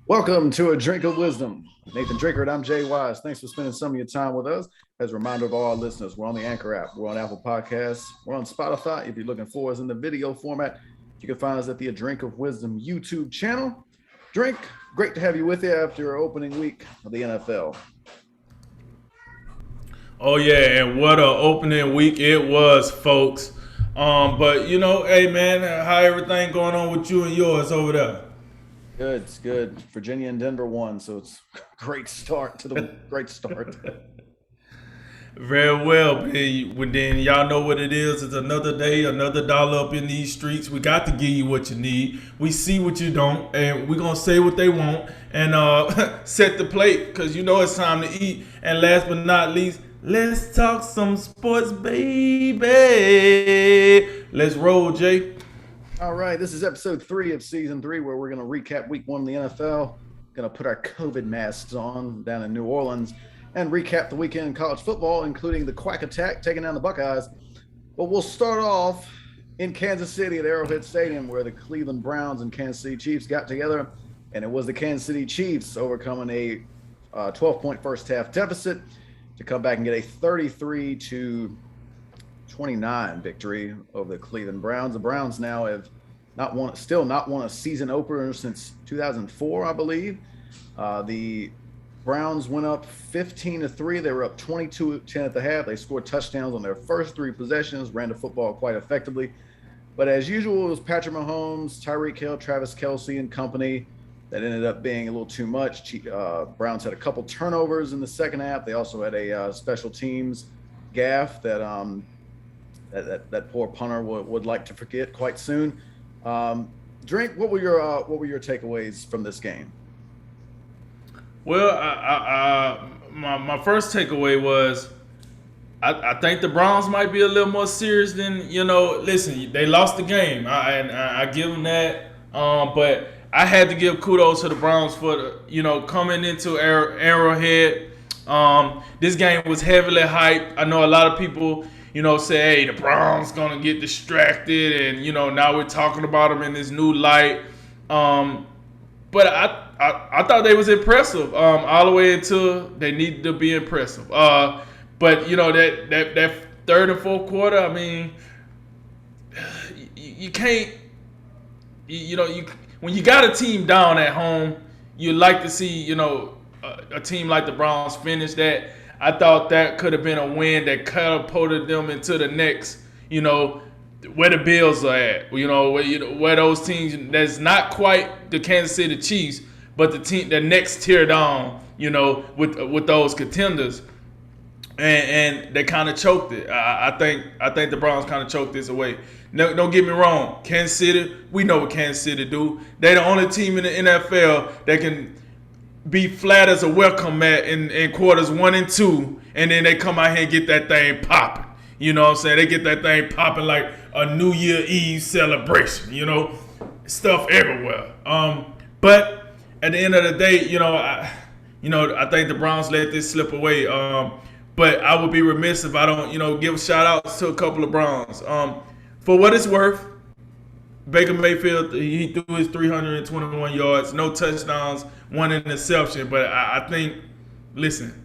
Welcome to A Drink of Wisdom. Nathan Drinkard, I'm Jay Wise. Thanks for spending some of your time with us. As a reminder of all our listeners, we're on the Anchor app, we're on Apple Podcasts, we're on Spotify. If you're looking for us in the video format, you can find us at the A Drink of Wisdom YouTube channel. Drink, great to have you with you after your opening week of the NFL. Oh yeah, and what a opening week it was, folks. But hey man, how everything going on with you and yours over there? Good, it's good. Virginia and Denver won, so it's a great start to the great start. Very well. Well, then y'all know what it is. It's another day, another dollar up in these streets. We got to give you what you need. We see what you don't, and we're gonna say what they want and set the plate because it's time to eat. And last but not least, let's talk some sports, baby. Let's roll, Jay. All right, this is episode 3 of season 3, where we're going to recap week 1 of the NFL. Going to put our COVID masks on down in New Orleans and recap the weekend in college football, including the Quack Attack taking down the Buckeyes. But we'll start off in Kansas City at Arrowhead Stadium, where the Cleveland Browns and Kansas City Chiefs got together, and it was the Kansas City Chiefs overcoming a 12-point first half deficit to come back and get a 33-29 victory over the Cleveland Browns. The Browns now have not won a season opener since 2004, I believe. The Browns went up 15-3. They were up 22-10 at the half. They scored touchdowns on their first 3 possessions, ran the football quite effectively. But as usual, it was Patrick Mahomes, Tyreek Hill, Travis Kelce, and company that ended up being a little too much. Browns had a couple turnovers in the second half. They also had a special teams gaffe that poor punter would like to forget quite soon. Drink, what were your takeaways from this game? Well, my first takeaway was I think the Browns might be a little more serious than Listen, they lost the game. I give them that. But I had to give kudos to the Browns for coming into Arrowhead. This game was heavily hyped. I know a lot of people say, hey, the Browns gonna get distracted, and now we're talking about them in this new light. But I thought they was impressive all the way until they needed to be impressive. But that third and fourth quarter, I mean, you can't. When you got a team down at home, you like to see a team like the Browns finish that. I thought that could have been a win that catapulted them into the next, where the Bills are at. Where those teams that's not quite the Kansas City Chiefs, but the next tier down, with those contenders. And they kind of choked it. I think the Browns kind of choked this away. No, don't get me wrong. Kansas City, we know what Kansas City do. They're the only team in the NFL that can be flat as a welcome mat in quarters 1 and 2, and then they come out here and get that thing popping. You know what I'm saying? They get that thing popping like a New Year Eve celebration. Stuff everywhere. But at the end of the day, I think the Browns let this slip away. But I would be remiss if I don't, give shout outs to a couple of Browns. For what it's worth, Baker Mayfield, he threw his 321 yards, no touchdowns, 1 interception. But I think, listen,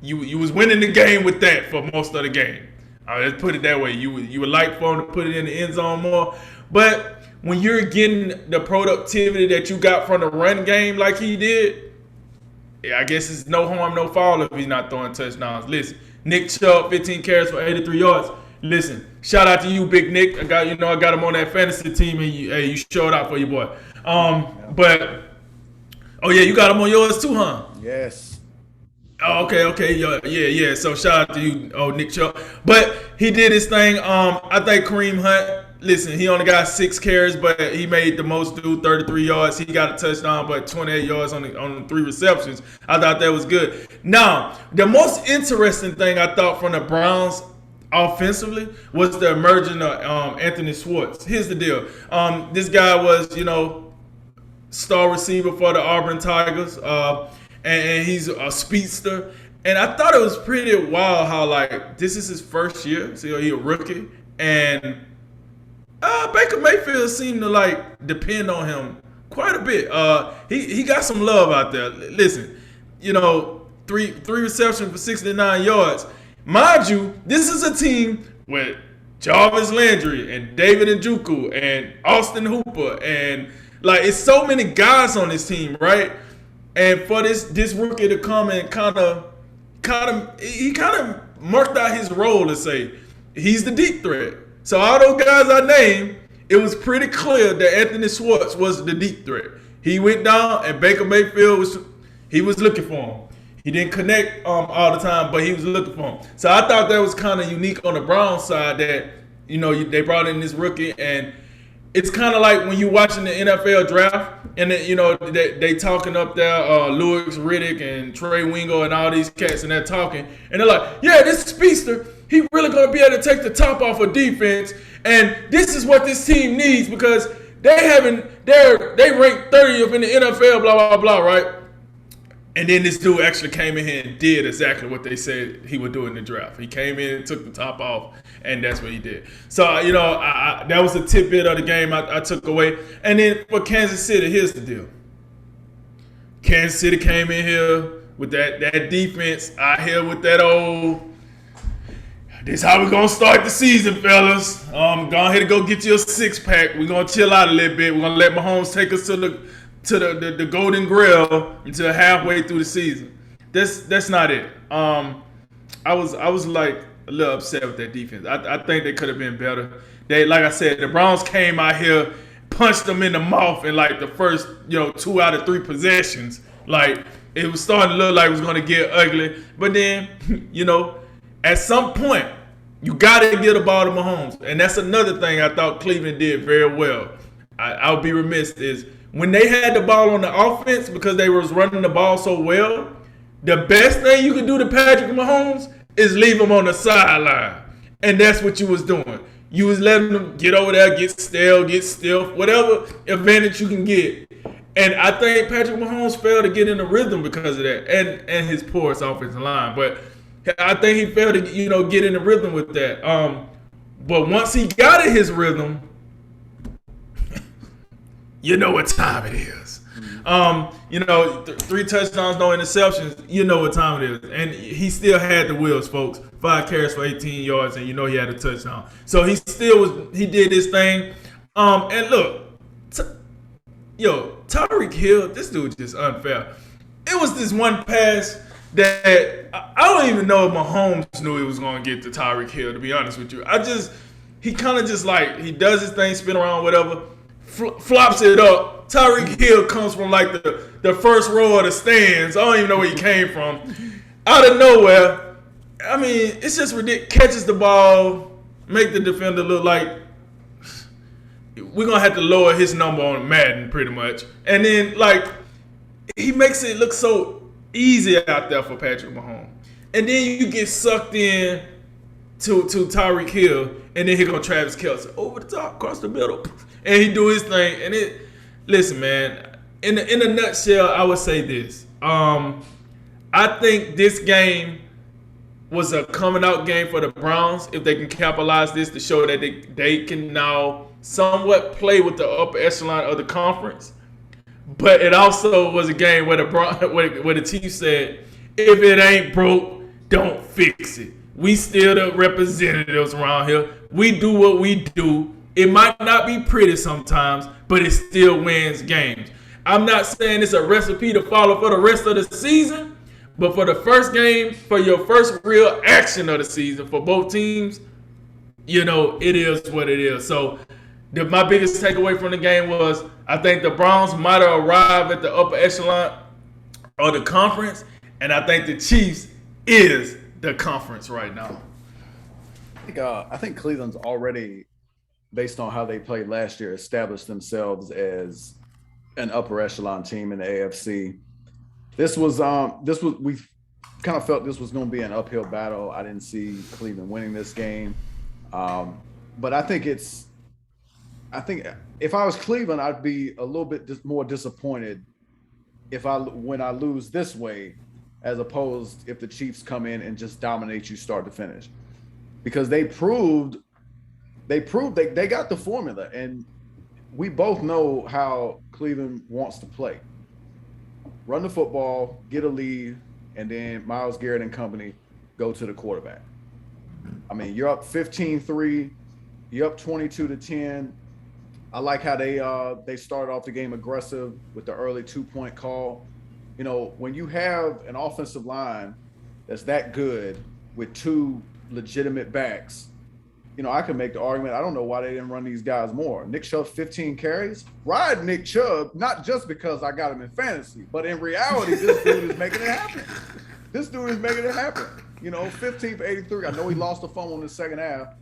you was winning the game with that for most of the game. Let's put it that way. You would like for him to put it in the end zone more. But when you're getting the productivity that you got from the run game like he did, I guess it's no harm, no foul if he's not throwing touchdowns. Listen, Nick Chubb, 15 carries for 83 yards. Listen, shout out to you, Big Nick. I got him on that fantasy team, and you showed out for your boy. But you got him on yours too, huh? Yes. Oh, okay, yeah. So shout out to you, Nick Chubb. But he did his thing. I think Kareem Hunt. Listen, he only got 6 carries, but he made the most do, 33 yards. He got a touchdown, but 28 yards on 3 receptions. I thought that was good. Now, the most interesting thing I thought from the Browns offensively was the emerging of Anthony Schwartz. Here's the deal. This guy was, star receiver for the Auburn Tigers, and he's a speedster. And I thought it was pretty wild how, this is his first year. So he's a rookie. And Baker Mayfield seemed to, depend on him quite a bit. He got some love out there. Listen, three receptions for 69 yards. Mind you, this is a team with Jarvis Landry and David Njoku and Austin Hooper and like it's so many guys on this team, right? And for this rookie to come and kind of marked out his role and say he's the deep threat. So all those guys I named, it was pretty clear that Anthony Schwartz was the deep threat. He went down and Baker Mayfield was looking for him. He didn't connect all the time, but he was looking for him. So I thought that was kind of unique on the Browns side that they brought in this rookie, and it's kind of like when you're watching the NFL draft and then, they talking up there, Louis Riddick and Trey Wingo and all these cats, and they're talking, and they're like, yeah, this speedster, he really going to be able to take the top off of defense, and this is what this team needs because they ranked 30th in the NFL, blah, blah, blah, right? And then this dude actually came in here and did exactly what they said he would do in the draft. He came in and took the top off, and that's what he did. So, that was a tidbit of the game I took away. And then for Kansas City, here's the deal. Kansas City came in here with that defense out here with that old, this how we're going to start the season, fellas. Go ahead and go get you a six-pack. We're going to chill out a little bit. We're going to let Mahomes take us to the Golden Grill until halfway through the season. That's not it. I was like a little upset with that defense. I think they could have been better. They, like I said, the Browns came out here, punched them in the mouth in like the first 2 out of 3 possessions. Like it was starting to look like it was going to get ugly. But then at some point you got to get the ball to Mahomes, and that's another thing I thought Cleveland did very well. I would be remiss is when they had the ball on the offense because they was running the ball so well, the best thing you can do to Patrick Mahomes is leave him on the sideline. And that's what you was doing. You was letting him get over there, get stiff, whatever advantage you can get. And I think Patrick Mahomes failed to get in the rhythm because of that and his porous offensive line. But I think he failed to, get in the rhythm with that. But once he got in his rhythm, you know what time it is. 3 touchdowns, no interceptions. You know what time it is. And he still had the wheels, folks. 5 carries for 18 yards, and he had a touchdown. So he did his thing. And look, Tyreek Hill, this dude just unfair. It was this one pass that I don't even know if Mahomes knew he was going to get to Tyreek Hill, to be honest with you. He kind of just like, he does his thing, spin around, whatever. Flops it up. Tyreek Hill comes from like the first row of the stands. I don't even know where he came from. Out of nowhere. I mean, it's just ridiculous. Catches the ball, make the defender look like we're going to have to lower his number on Madden pretty much. And then like he makes it look so easy out there for Patrick Mahomes. And then you get sucked in to Tyreek Hill, and then here goes Travis Kelce over the top, across the middle. And he do his thing, and listen, man. In a nutshell, I would say this. I think this game was a coming out game for the Browns if they can capitalize this to show that they can now somewhat play with the upper echelon of the conference. But it also was a game where the Chiefs said, if it ain't broke, don't fix it. We still the representatives around here. We do what we do. It might not be pretty sometimes, but it still wins games. I'm not saying it's a recipe to follow for the rest of the season, but for the first game, for your first real action of the season for both teams, it is what it is. So my biggest takeaway from the game was I think the Browns might have arrived at the upper echelon of the conference, and I think the Chiefs is the conference right now. I think Cleveland's already, based on how they played last year, established themselves as an upper echelon team in the AFC. We kind of felt this was going to be an uphill battle. I didn't see Cleveland winning this game, but I think if I was Cleveland, I'd be a little bit more disappointed when I lose this way, as opposed if the Chiefs come in and just dominate you start to finish, because they proved they got the formula. And we both know how Cleveland wants to play. Run the football, get a lead, and then Myles Garrett and company go to the quarterback. I mean, you're up 15-3, you're up 22-10. I like how they started off the game aggressive with the early 2-point call. You know, when you have an offensive line that's that good with two legitimate backs, you know, I can make the argument. I don't know why they didn't run these guys more. Nick Chubb, 15 carries. Ride Nick Chubb, not just because I got him in fantasy, but in reality, this dude is making it happen. This dude is making it happen. You know, 15 for 83. I know he lost a fumble in the second half,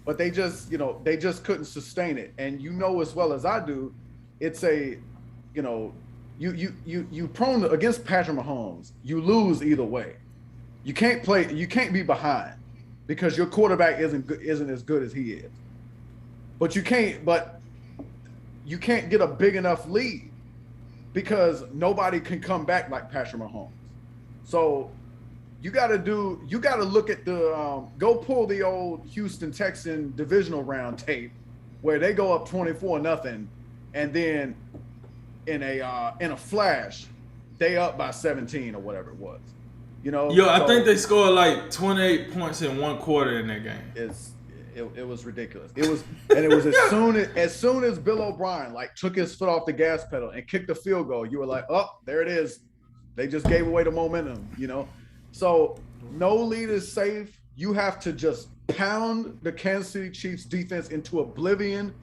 but they just, you know, they just couldn't sustain it. And you know as well as I do, it's a, you know, you prone to, against Patrick Mahomes, you lose either way. You can't be behind because your quarterback isn't as good as he is. But you can't get a big enough lead because nobody can come back like Patrick Mahomes. So you got to look at the go pull the old Houston Texan divisional round tape where they go up 24-0, and then in a flash they up by 17 or whatever it was. You know, I think they scored like 28 points in one quarter in that game. It was ridiculous. It was as soon as Bill O'Brien like took his foot off the gas pedal and kicked the field goal, you were like, oh, there it is. They just gave away the momentum, you know. So no lead is safe. You have to just pound the Kansas City Chiefs defense into oblivion.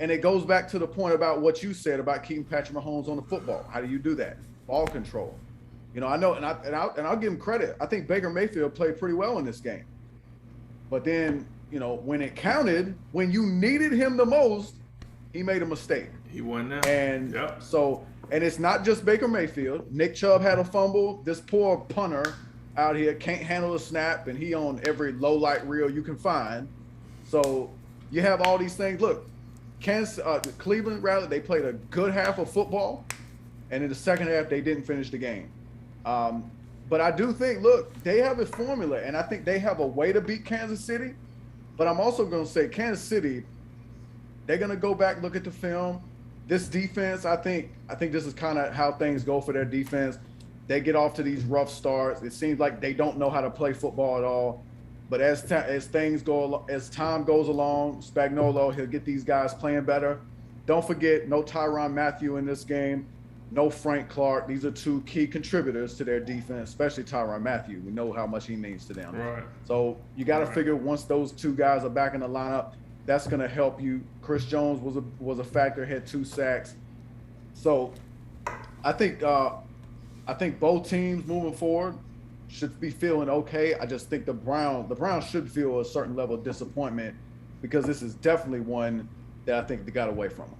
And it goes back to the point about what you said about keeping Patrick Mahomes on the football. How do you do that? Ball control. You know, I know, and I'll give him credit. I think Baker Mayfield played pretty well in this game. But then, you know, when it counted, when you needed him the most, he made a mistake. He won now. And so, and it's not just Baker Mayfield. Nick Chubb had a fumble. This poor punter out here can't handle a snap, and he on every low light reel you can find. So you have all these things. Look, Cleveland, rather, they played a good half of football, and in the second half, they didn't finish the game. But I do think, look, they have a formula, and I think they have a way to beat Kansas City. But I'm also going to say Kansas City, they're going to go back, look at the film. This defense, I think this is kind of how things go for their defense. They get off to these rough starts. It seems like they don't know how to play football at all. But as time goes along, Spagnuolo, he'll get these guys playing better. Don't forget, no Tyrann Mathieu in this game. No Frank Clark. These are two key contributors to their defense, especially Tyrann Mathieu. We know how much he means to them. Right. So you got to figure once those two guys are back in the lineup, that's going to help you. Chris Jones was a factor, had 2 sacks. So I think both teams moving forward should be feeling okay. I just think the Browns should feel a certain level of disappointment because this is definitely one that I think they got away from them.